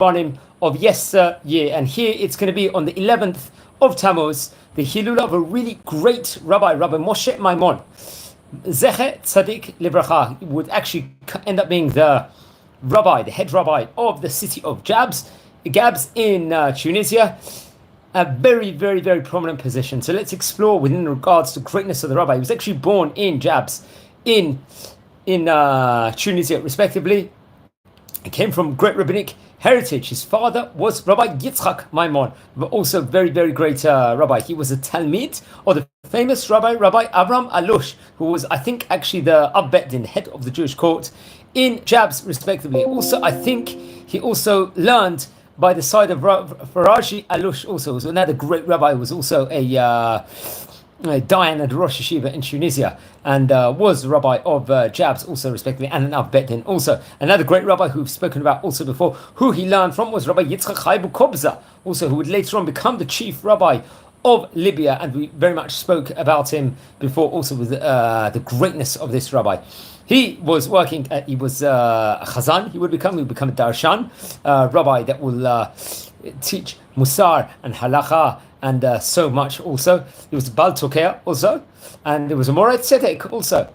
Rabbanim of yesteryear. And here it's going to be on the 11th of Tammuz, the Hilul of a really great Rabbi Moshe Maimon Zeche Tzadik Libracha, would actually end up being the head rabbi of the city of Gabs in Tunisia. A very, very, very prominent position. So let's explore within regards to greatness of the rabbi. He was actually born in Gabs in Tunisia, respectively. He came from great rabbinic heritage. His father was Rabbi Yitzchak Maimon, but also very, very great rabbi. He was a Talmid of the famous Rabbi Avram Alush, who was, I think, actually the Ab Bet Din, head of the Jewish court in Gabs, respectively. Also, I think he also learned by the side of Faraji Alush, also was another great rabbi, who was also a Dayan at Rosh Yeshiva in Tunisia, and was rabbi of Gabs, also respectively, and an Av Bet Din. Also, another great rabbi who we've spoken about also before, who he learned from, was Rabbi Yitzchak Chaibu Kobza, also who would later on become the chief rabbi of Libya, and we very much spoke about him before, also with the greatness of this rabbi. He was working. He was a chazan. He would become a darshan, rabbi that will teach musar and halacha and so much. Also, he was Bal Tokea also, and there was a Moret Tzedek also,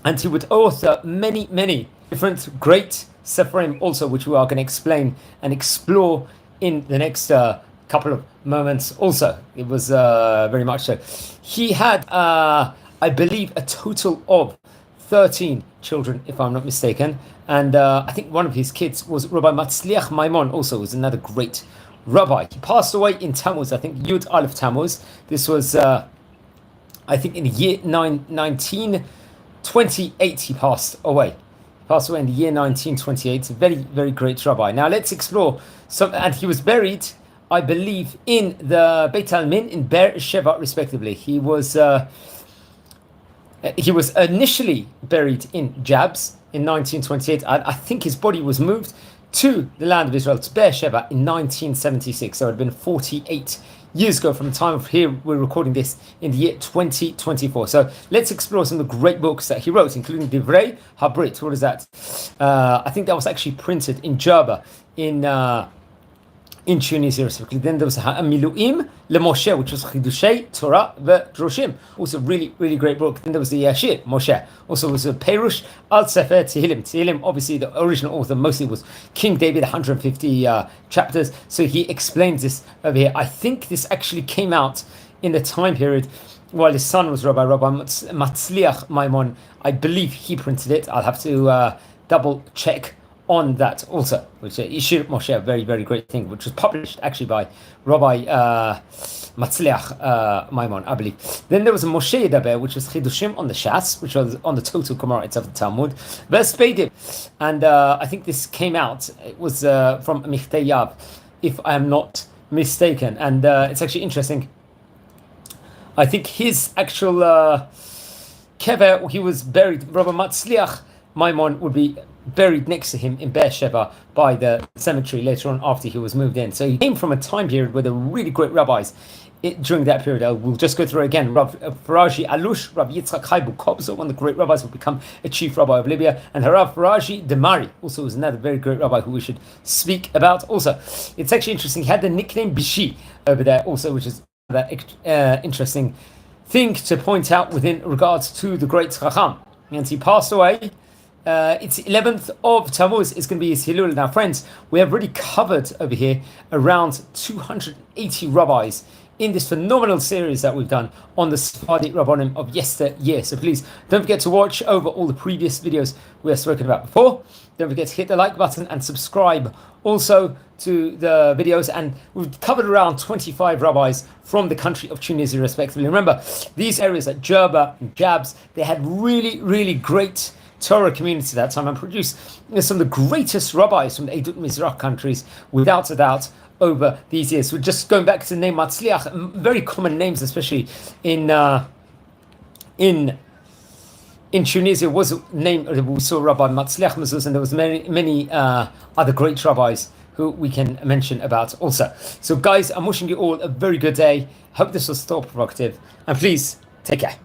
and he would author many different great sefarim also, which we are going to explain and explore in the next couple of moments. Also, it was very much so. He had, I believe, a total of 13 children, if I'm not mistaken, and I think one of his kids was Rabbi Matzliach Maimon, also was another great rabbi. He passed away in Tammuz, I think Yud Aleph Tammuz. This was, I think, in the year 1928 he passed away. He passed away in the year 1928. Very, very great rabbi. Now let's explore some, and he was buried, I believe, in the Beit Almin in Be'er Sheva, respectively. He was initially buried in Gabs in 1928. I think his body was moved to the land of Israel, to Be'er Sheva, in 1976. So it had been 48 years ago from the time of here. We're recording this in the year 2024. So let's explore some of the great books that he wrote, including Divrei Habrit. What is that? I think that was actually printed in Jerba in Tunisia, specifically. Then there was Miluim LeMoshe, which was Chidushei Torah VeDroshim, also really, really great book. Then there was the Shir Moshe, also was a Perush Al Sefer Tehillim. Tehillim, obviously, the original author mostly was King David, 150 chapters. So he explains this over here. I think this actually came out in the time period while his son was Rabbi Matzliach Maimon. I believe he printed it. I'll have to double check on that also, which Shir Moshe, a very, very great thing, which was published actually by Rabbi Matzliach Maimon, I believe. Then there was a Moshe Yedaber, which was Chidushim on the Shas, which was on the total Gemara of the Talmud, Vespeidim, and I think this came out. It was from Michtei Yav, if I am not mistaken, and it's actually interesting. I think his actual kever, he was buried. Rabbi Matzliach Maimon would be buried next to him in Be'er Sheva by the cemetery later on after he was moved in. So he came from a time period where there were really great rabbis during that period. We'll just go through it again. Faraji Alush, Rabbi Yitzchak Chaibu Kobza, one of the great rabbis who become a chief rabbi of Libya, and Harav Faraji Demari also was another very great rabbi who we should speak about also. It's actually interesting. He had the nickname Bishi over there also, which is that interesting thing to point out within regards to the great Chacham. And he passed away. It's 11th of Tammuz. It's going to be his Hilul. Now, friends, we have already covered over here around 280 rabbis in this phenomenal series that we've done on the Sephardic Rabbanim of yesteryear. So please don't forget to watch over all the previous videos we have spoken about before. Don't forget to hit the like button and subscribe also to the videos. And we've covered around 25 rabbis from the country of Tunisia, respectively. Remember, these areas like Jerba and Gabs, they had really, really great Torah community at that time, and produced some of the greatest rabbis from the Eidut Mizrach countries, without a doubt, over these years. So just going back to the name Matzliach, very common names, especially in Tunisia, was a name we saw Rabbi Matzliach Mezuz, and there was many other great rabbis who we can mention about also. So guys, I'm wishing you all a very good day. Hope this was still provocative, and please take care.